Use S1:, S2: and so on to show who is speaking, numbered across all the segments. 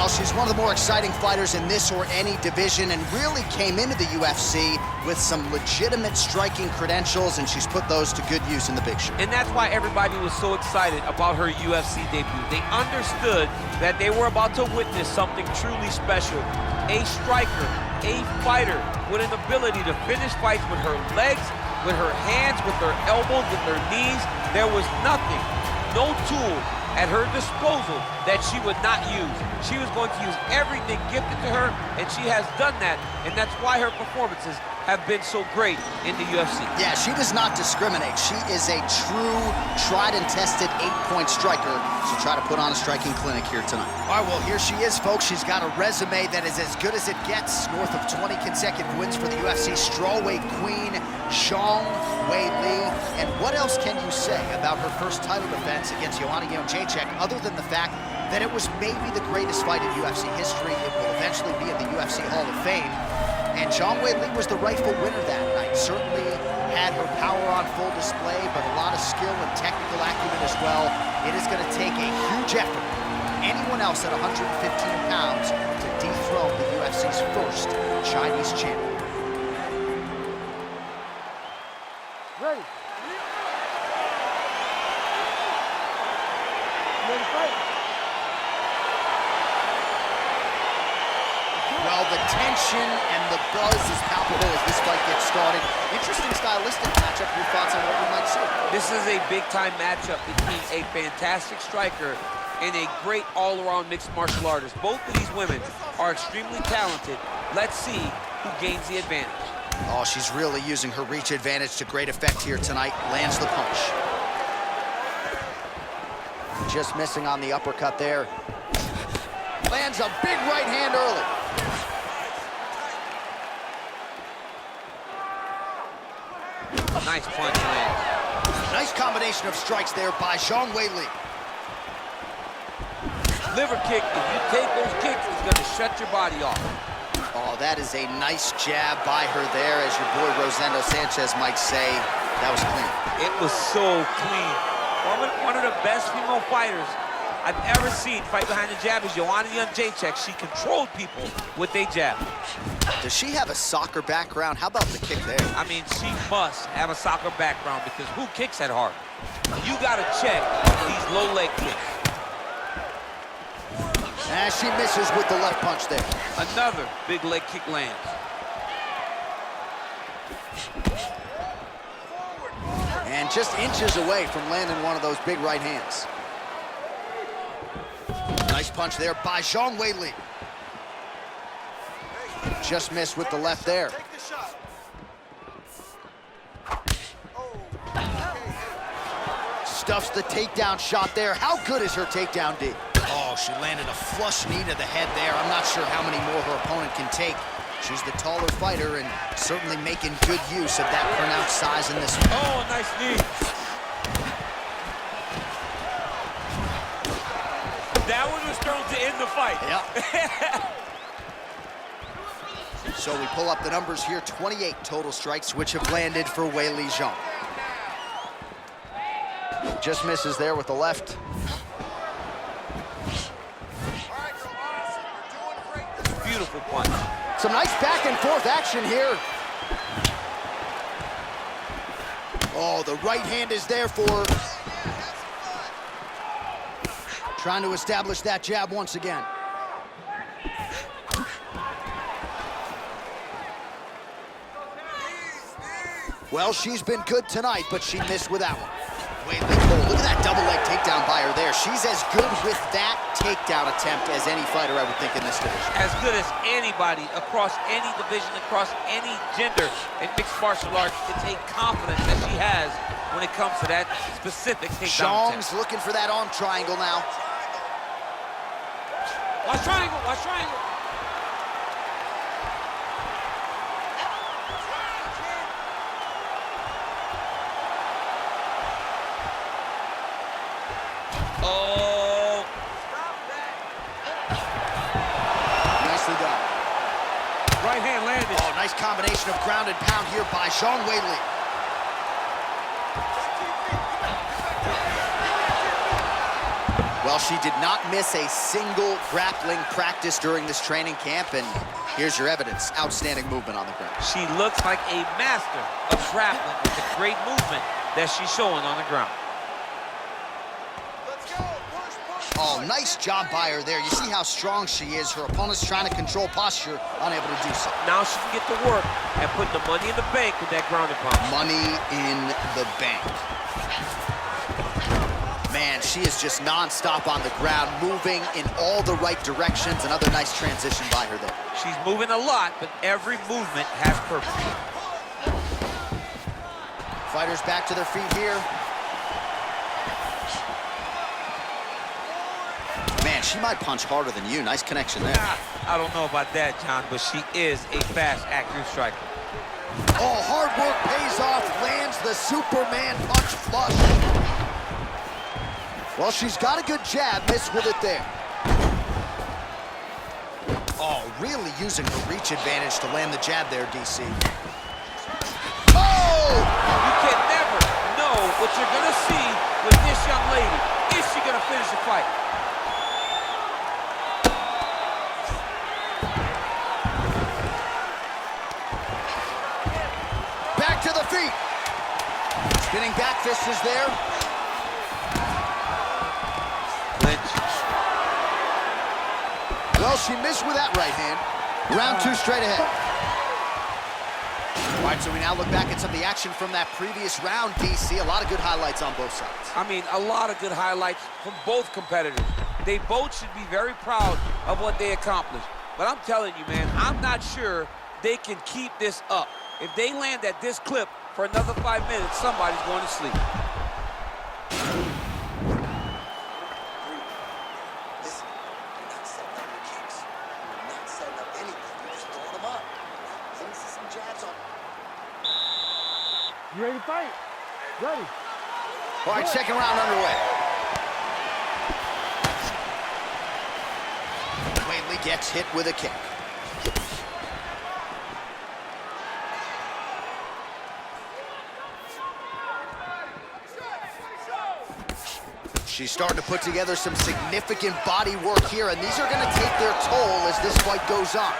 S1: Well, she's one of the more exciting fighters in this or any division and really came into the UFC with some legitimate striking credentials, and she's put those to good use in the big show.
S2: And that's why everybody was so excited about her UFC debut. They understood that they were about to witness something truly special. A striker, a fighter with an ability to finish fights with her legs, with her hands, with her elbows, with her knees. There was nothing, no tool at her disposal that she would not use. She was going to use everything gifted to her, and she has done that, and that's why her performances have been so great in the UFC.
S1: Yeah, she does not discriminate. She is a true, tried and tested 8-point striker. She'll try to put on a striking clinic here tonight. All right, well, here she is, folks. She's got a resume that is as good as it gets. North of 20 consecutive wins for the UFC strawweight queen, Zhang Weili. And what else can you say about her first title defense against Joanna Jędrzejczyk, other than the fact that it was maybe the greatest fight in UFC history? It will eventually be in the UFC Hall of Fame. And Zhang Weili was the rightful winner that night. Certainly had her power on full display, but a lot of skill and technical acumen as well. It is going to take a huge effort, anyone else at 115 pounds, to dethrone the UFC's first Chinese champion.
S3: Ready. Ready to fight?
S1: Well, the tension and the buzz is palpable as this fight gets started. Interesting stylistic matchup. Your thoughts on what we might see?
S2: This is a big-time matchup between a fantastic striker and a great all-around mixed martial artist. Both of these women are extremely talented. Let's see who gains the advantage.
S1: Oh, she's really using her reach advantage to great effect here tonight. Lands the punch. Just missing on the uppercut there. Lands a big right hand early.
S2: Nice punch lands.
S1: Nice combination of strikes there by Zhang Weili.
S2: Liver kick, if you take those kicks, it's going to shut your body off.
S1: Oh, that is a nice jab by her there, as your boy Rosendo Sanchez might say. That was clean.
S2: It was so clean. One of the best female fighters I've ever seen fight behind the jab is Joanna Jędrzejczyk. She controlled people with a jab.
S1: Does she have a soccer background? How about the kick there?
S2: I mean, she must have a soccer background because who kicks that hard? You got to check these low leg kicks.
S1: And she misses with the left punch there.
S2: Another big leg kick lands.
S1: And just inches away from landing one of those big right hands. Nice punch there by Zhang Weili. Just missed with the left there. Stuffs the takedown shot there. How good is her takedown, D? Oh, she landed a flush knee to the head there. I'm not sure how many more her opponent can take. She's the taller fighter and certainly making good use of that pronounced size in this one.
S2: Oh, nice knee. That one was thrown to end the fight.
S1: Yep. So we pull up the numbers here, 28 total strikes, which have landed for Weili Zhang. Just misses there with the left.
S2: Beautiful punch.
S1: Some nice back and forth action here. Oh, the right hand is there for her. Trying to establish that jab once again. Well, she's been good tonight, but she missed with that one. Weili Cole, look at that double leg takedown by her there. She's as good with that takedown attempt as any fighter I would think in this division.
S2: As good as anybody across any division, across any gender in mixed martial arts. It's a confidence that she has when it comes to that specific takedown
S1: Zhang's
S2: attempt.
S1: looking for that arm triangle now.
S2: Watch triangle, watch triangle. Oh.
S1: Nicely done.
S2: Right hand landed.
S1: Oh, nice combination of ground and pound here by Zhang Weili. Well, Well, she did not miss a single grappling practice during this training camp, and here's your evidence. Outstanding movement on the ground.
S2: She looks like a master of grappling with the great movement that she's showing on the ground.
S1: Oh, nice job by her there. You see how strong she is. Her opponent's trying to control posture, unable to do so.
S2: Now she can get to work and put the money in the bank with that ground and pound.
S1: Money in the bank. Man, she is just non-stop on the ground, moving in all the right directions. Another nice transition by her there.
S2: She's moving a lot, but every movement has purpose.
S1: Fighters back to their feet here. Man, she might punch harder than you. Nice connection there.
S2: I don't know about that, John, but she is a fast, accurate striker.
S1: Oh, hard work pays off. Lands the Superman punch flush. Well, she's got a good jab. Missed with it there. Oh, really using her reach advantage to land the jab there, DC. Oh!
S2: You can never know what you're going to see with this young lady. Is she going to finish the fight?
S1: Back to the feet. Spinning back fist is there. Well, she missed with that right hand. Round two straight ahead. All right, so we now look back at some of the action from that previous round, DC. A lot of good highlights on both sides.
S2: I mean, a lot of good highlights from both competitors. They both should be very proud of what they accomplished. But I'm telling you, man, I'm not sure they can keep this up. If they land at this clip for another 5 minutes, somebody's going to sleep.
S3: You ready to fight? Ready.
S1: All right, second round underway. Whaley gets hit with a kick. She's starting to put together some significant body work here, and these are going to take their toll as this fight goes on.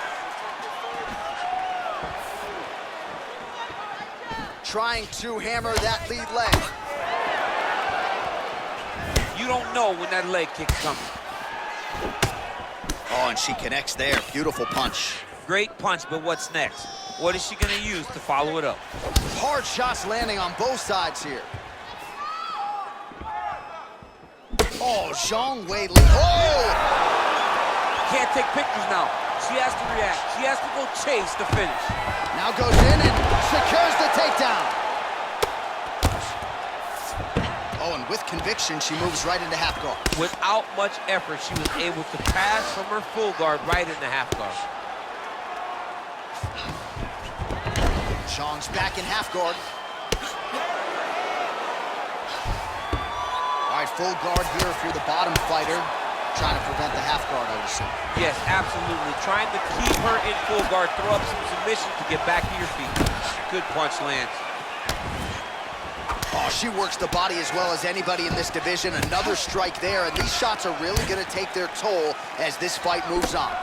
S1: Trying to hammer that lead leg.
S2: You don't know when that leg kick's coming.
S1: Oh, and she connects there. Beautiful punch.
S2: Great punch, but what's next? What is she going to use to follow it up?
S1: Hard shots landing on both sides here. Oh, Zhang Wei Li. Oh!
S2: Can't take pictures now. She has to react. She has to go chase the finish.
S1: Now goes in and secures the takedown. Oh, and with conviction, she moves right into half guard.
S2: Without much effort, she was able to pass from her full guard right into half guard.
S1: Zhang's back in half guard. All right, full guard here if you're the bottom fighter. Trying to prevent the half guard, I would assume.
S2: Yes, absolutely. Trying to keep her in full guard, throw up some submission to get back to your feet. Good punch lands.
S1: Oh, she works the body as well as anybody in this division. Another strike there, and these shots are really going to take their toll as this fight moves on.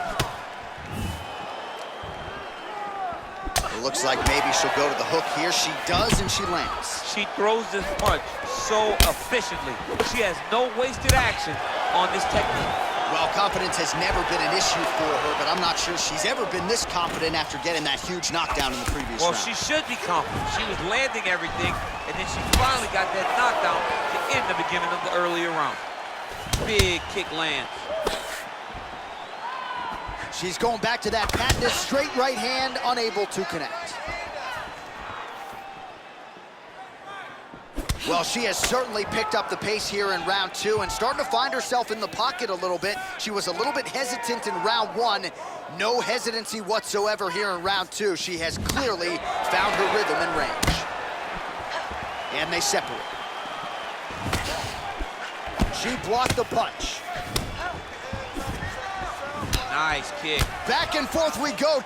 S1: It looks like maybe she'll go to the hook here. She does, and she lands.
S2: She throws this punch so efficiently. She has no wasted action on this technique.
S1: Well, confidence has never been an issue for her, but I'm not sure she's ever been this confident after getting that huge knockdown in the previous round.
S2: Well, she should be confident. She was landing everything, and then she finally got that knockdown to end the beginning of the earlier round. Big kick lands.
S1: She's going back to that patented straight right hand, unable to connect. Well, she has certainly picked up the pace here in round two and starting to find herself in the pocket a little bit. She was a little bit hesitant in round one. No hesitancy whatsoever here in round two. She has clearly found her rhythm and range. And they separate. She blocked the punch.
S2: Nice kick.
S1: Back and forth we go.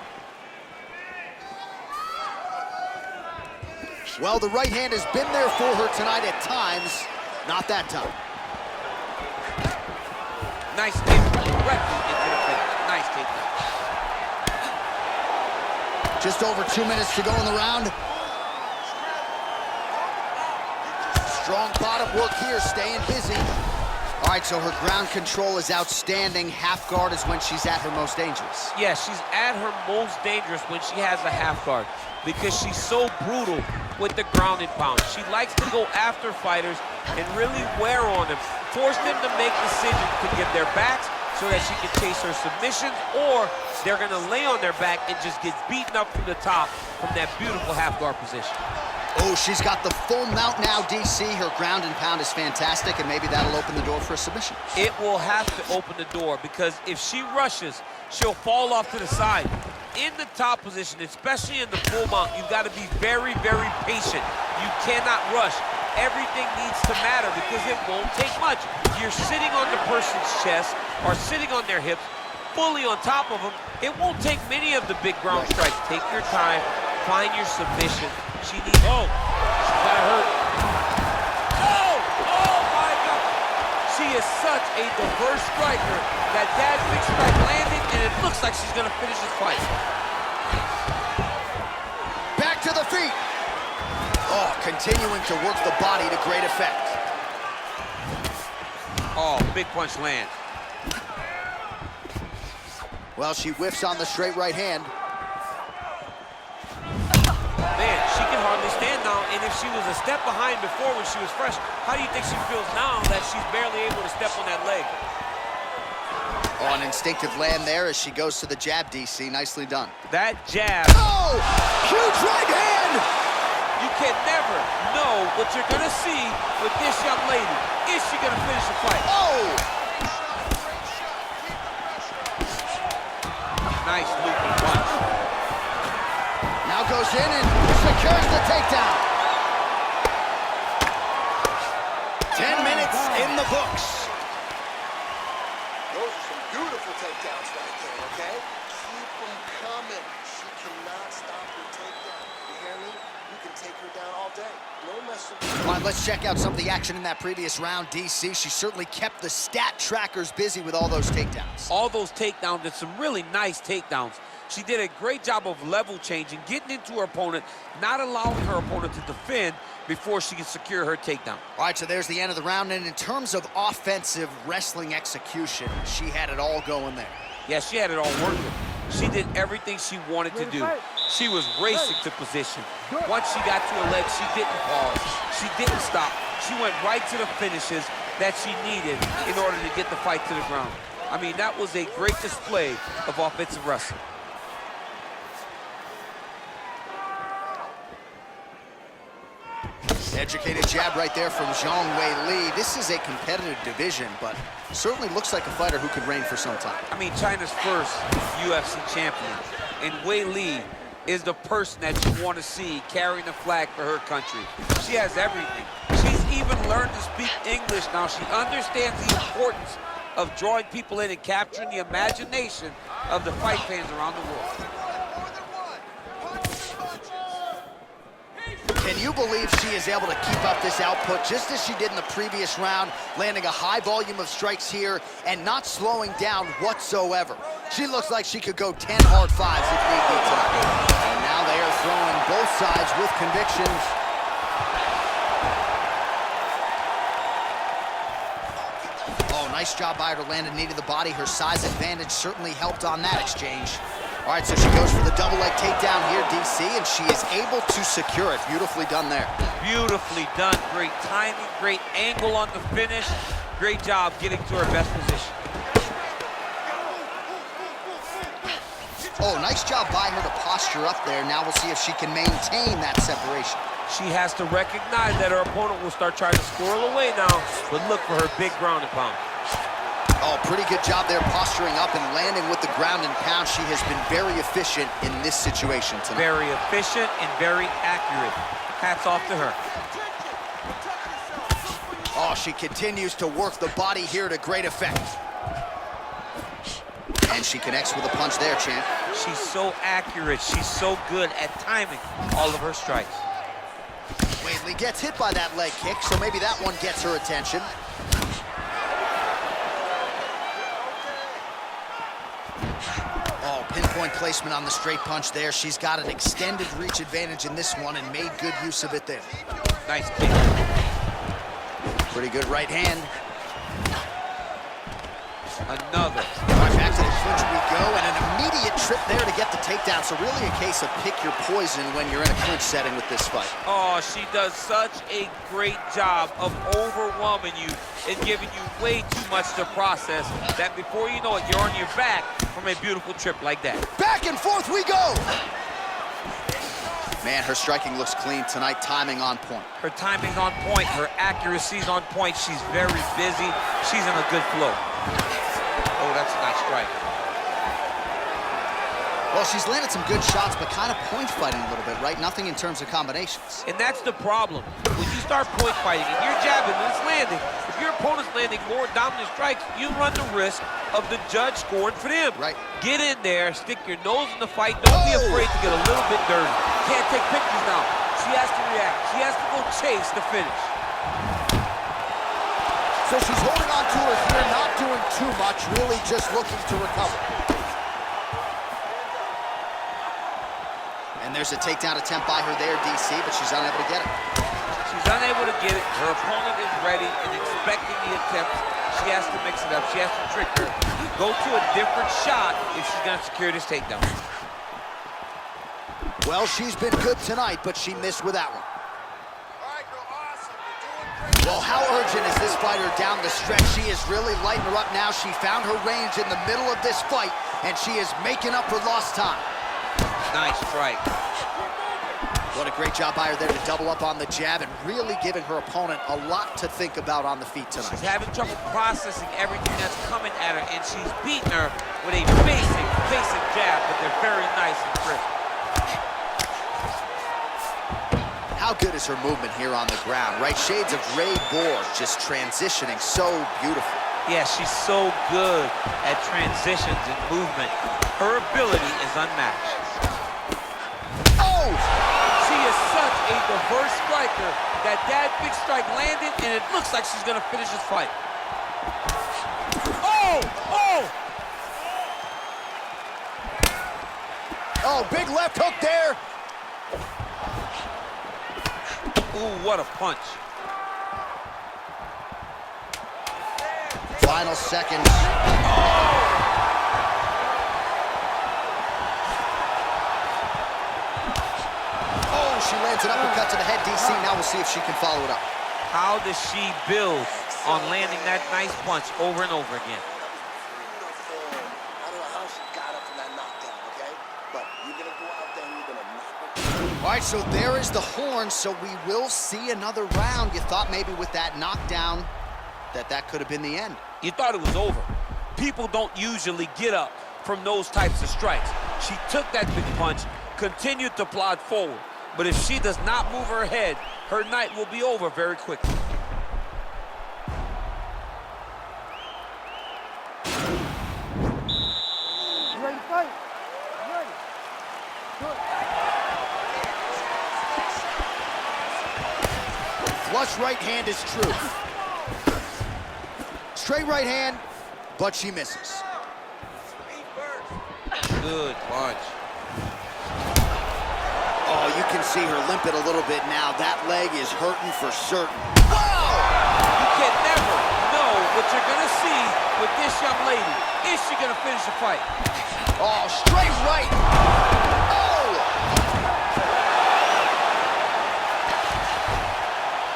S1: Well, the right hand has been there for her tonight at times. Not that time.
S2: Nice hit directly into the finish. Nice takedown.
S1: Just over 2 minutes to go in the round. Strong bottom work here, staying busy. All right, so her ground control is outstanding. Half guard is when she's at her most dangerous.
S2: Yeah, she's at her most dangerous when she has a half guard because she's so brutal with the ground and pound. She likes to go after fighters and really wear on them, force them to make decisions to get their backs so that she can chase her submissions, or they're gonna lay on their back and just get beaten up from the top from that beautiful half guard position.
S1: Oh, she's got the full mount now, DC. Her ground and pound is fantastic, and maybe that'll open the door for a submission.
S2: It will have to open the door because if she rushes, she'll fall off to the side. In the top position, especially in the full mount, you've got to be very, very patient. You cannot rush. Everything needs to matter because it won't take much. You're sitting on the person's chest or sitting on their hips, fully on top of them. It won't take many of the big ground strikes. Take your time, find your submission. She needs, oh, she got hurt. Oh my God. She is such a diverse striker that big strike landed, and it looks like she's gonna finish this fight.
S1: Back to the feet. Oh, continuing to work the body to great effect.
S2: Oh, big punch lands.
S1: Well, she whiffs on the straight right hand.
S2: Man, she can hardly stand now, and if she was a step behind before when she was fresh, how do you think she feels now that she's barely able to step on that leg?
S1: Oh, an instinctive land there as she goes to the jab, DC. Nicely done.
S2: That jab.
S1: Oh, huge right hand!
S2: You can never know what you're gonna see with this young lady. Is she gonna finish the fight?
S1: Oh!
S2: Nice looping punch.
S1: Now goes in and secures the takedown. 10 minutes in the books.
S4: Those are some beautiful takedowns right there, okay? Keep them coming. She cannot stop your takedown. You hear me? You can take her down all day. No messing with her.
S1: Come on, let's check out some of the action in that previous round, DC. She certainly kept the stat trackers busy with all those takedowns.
S2: All those takedowns and some really nice takedowns. She did a great job of level changing, getting into her opponent, not allowing her opponent to defend before she can secure her takedown.
S1: All right, so there's the end of the round, and in terms of offensive wrestling execution, she had it all going there.
S2: Yeah, she had it all working. She did everything she wanted to do. She was racing to position. Once she got to her legs, she didn't pause. She didn't stop. She went right to the finishes that she needed in order to get the fight to the ground. I mean, that was a great display of offensive wrestling.
S1: Educated jab right there from Zhang Weili. This is a competitive division, but certainly looks like a fighter who could reign for some time.
S2: I mean, China's first UFC champion, and Weili is the person that you want to see carrying the flag for her country. She has everything. She's even learned to speak English now. She understands the importance of drawing people in and capturing the imagination of the fight fans around the world.
S1: Can you believe she is able to keep up this output just as she did in the previous round, landing a high volume of strikes here and not slowing down whatsoever? She looks like she could go 10 hard fives if need be tonight. And now they are throwing both sides with convictions. Oh, nice job by her to land a knee to the body. Her size advantage certainly helped on that exchange. All right, so she goes for the double leg takedown here, DC, and she is able to secure it. Beautifully done there.
S2: Beautifully done. Great timing, great angle on the finish. Great job getting to her best position.
S1: Oh, nice job by her to posture up there. Now we'll see if she can maintain that separation.
S2: She has to recognize that her opponent will start trying to squirrel away now, but look for her big ground and pound.
S1: Oh, pretty good job there posturing up and landing with the ground and pound. She has been very efficient in this situation tonight.
S2: Very efficient and very accurate. Hats off to her.
S1: Oh, she continues to work the body here to great effect. And she connects with a punch there, champ.
S2: She's so accurate. She's so good at timing all of her strikes.
S1: Weili gets hit by that leg kick, so maybe that one gets her attention. point placement on the straight punch there. She's got an extended reach advantage in this one and made good use of it there.
S2: Nice kick.
S1: Pretty good right hand.
S2: Another.
S1: All right, back to the clinch we go, and an immediate trip there to get the takedown. So really a case of pick your poison when you're in a clinch setting with this fight.
S2: Oh, she does such a great job of overwhelming you and giving you way too much to process that before you know it, you're on your back from a beautiful trip like that.
S1: Back and forth we go! Man, her striking looks clean tonight, timing on point.
S2: Her timing's on point, her accuracy's on point. She's very busy. She's in a good flow. Oh, that's a nice strike.
S1: Well, she's landed some good shots, but kind of point fighting a little bit, right? Nothing in terms of combinations.
S2: And that's the problem. When you start point fighting and you're jabbing and it's landing, if your opponent's landing more dominant strikes, you run the risk of the judge scoring for them.
S1: Right.
S2: Get in there, stick your nose in the fight. Don't be afraid to get a little bit dirty. Can't take pictures now. She has to react. She has to go chase the finish.
S4: So she's holding on to her here, not doing too much, really just looking to recover.
S1: And there's a takedown attempt by her there, DC, but she's unable to get it.
S2: She's unable to get it. Her opponent is ready and expecting the attempt. She has to mix it up. She has to trick her. Go to a different shot if she's going to secure this takedown.
S1: Well, she's been good tonight, but she missed with that one. Well, how urgent is this fighter down the stretch? She is really lighting her up now. She found her range in the middle of this fight, and she is making up for lost time.
S2: Nice strike.
S1: What a great job by her there to double up on the jab and really giving her opponent a lot to think about on the feet tonight.
S2: She's having trouble processing everything that's coming at her, and she's beating her with a basic jab, but they're very nice and crisp.
S1: How good is her movement here on the ground, right? Shades of Ray Borg, just transitioning so beautiful.
S2: Yeah, she's so good at transitions and movement. Her ability is unmatched.
S1: Oh!
S2: She is such a diverse striker that big strike landed, and it looks like she's gonna finish this fight. Oh! Oh!
S1: Oh, big left hook there.
S2: Ooh, what a punch.
S1: Final seconds. Oh, she lands an uppercut to the head, DC. Now we'll see if she can follow it up.
S2: How does she build on landing that nice punch over and over again?
S4: I don't know how she got up from that knockdown, okay? But you're gonna go out there and you're gonna knock her.
S1: All right, so there is the horn, so we will see another round. You thought maybe with that knockdown that could have been the end.
S2: You thought it was over. People don't usually get up from those types of strikes. She took that big punch, continued to plod forward. But if she does not move her head, her night will be over very quickly.
S3: You ready to fight? You ready? Good.
S1: Flush right hand is true. Straight right hand, but she misses.
S2: Good punch.
S1: Oh, you can see her limping a little bit now. That leg is hurting for certain. Wow!
S2: You can never know what you're gonna see with this young lady. Is she gonna finish the fight?
S1: Oh, straight right. Oh!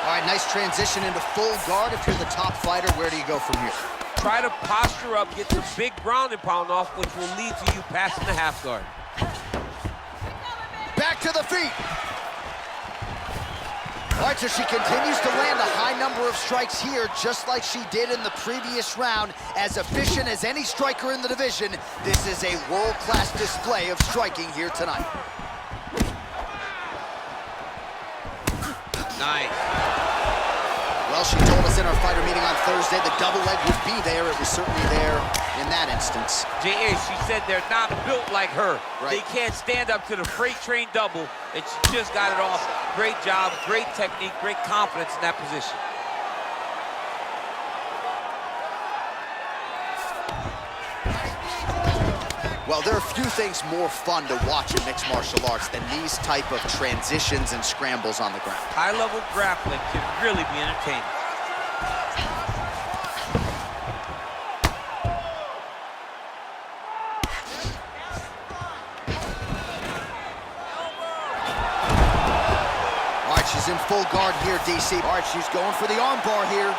S1: All right, nice transition into full guard. If you're the top fighter, where do you go from here?
S2: Try to posture up, get the big ground and pound off, which will lead to you passing the half guard.
S1: Back to the feet. All right, so she continues to land a high number of strikes here, just like she did in the previous round. As efficient as any striker in the division, this is a world-class display of striking here tonight.
S2: Nice.
S1: Well, she told us in our fighter meeting on Thursday the double leg would be there. It was certainly there in that instance.
S2: J.A., she said they're not built like her.
S1: Right.
S2: They can't stand up to the freight train double, and she just got it off. Great job, great technique, great confidence in that position.
S1: Well, there are few things more fun to watch in mixed martial arts than these type of transitions and scrambles on the ground.
S2: High-level grappling can really be entertaining.
S1: All right, she's in full guard here, DC. All right, she's going for the arm bar here.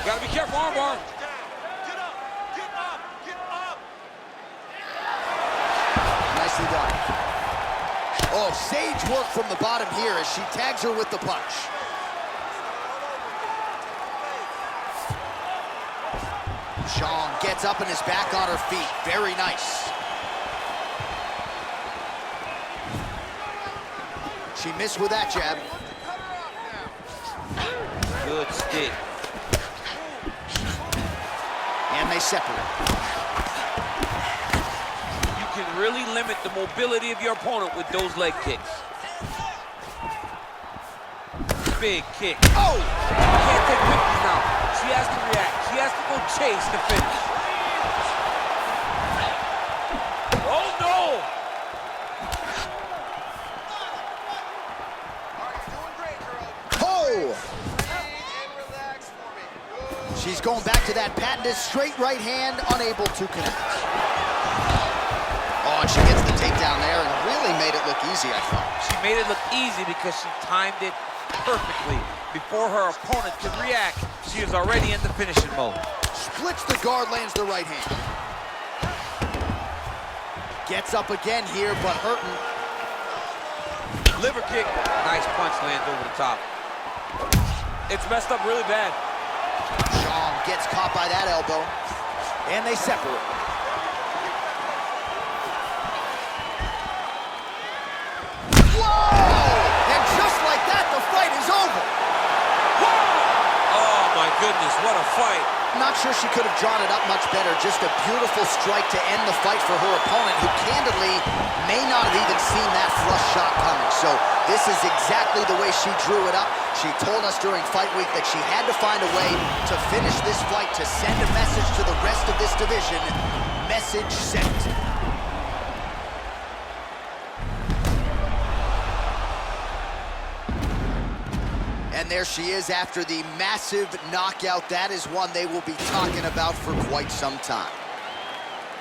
S2: Gotta be careful, armbar.
S4: Get up, get up, get up.
S1: Nicely done. Oh, sage work from the bottom here as she tags her with the punch. Chong gets up and is back on her feet. Very nice. She missed with that jab.
S2: Good stick.
S1: And they separate.
S2: You can really limit the mobility of your opponent with those leg kicks. Big kick. Oh! She can't take pictures now. She has to react. She has to go chase the finish. Oh, no!
S1: Oh! She's going back to that patented straight right hand, unable to connect. Oh, and she gets the takedown there and really made it look easy, I thought.
S2: She made it look easy because she timed it perfectly. Before her opponent could react, she is already in the finishing mode.
S1: Splits the guard, lands the right hand. Gets up again here, but hurting.
S2: Liver kick. Nice punch lands over the top. It's messed up really bad.
S1: Chong gets caught by that elbow, and they separate. Whoa! And just like that, the fight is over.
S2: Oh my goodness, what a fight.
S1: Not sure she could have drawn it up much better. Just a beautiful strike to end the fight for her opponent, who candidly may not have even seen that flush shot coming. So this is exactly the way she drew it up. She told us during fight week that she had to find a way to finish this fight, to send a message to the rest of this division. Message sent. And there she is after the massive knockout. That is one they will be talking about for quite some time.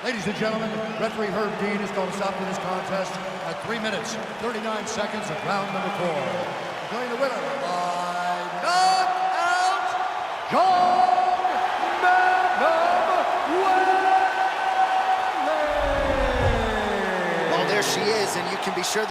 S3: Ladies and gentlemen, referee Herb Dean is going to stop this contest at 3 minutes, 39 seconds of round number 4. Declaring the winner by knockout, John Madden.
S1: Well, there she is, and you can be sure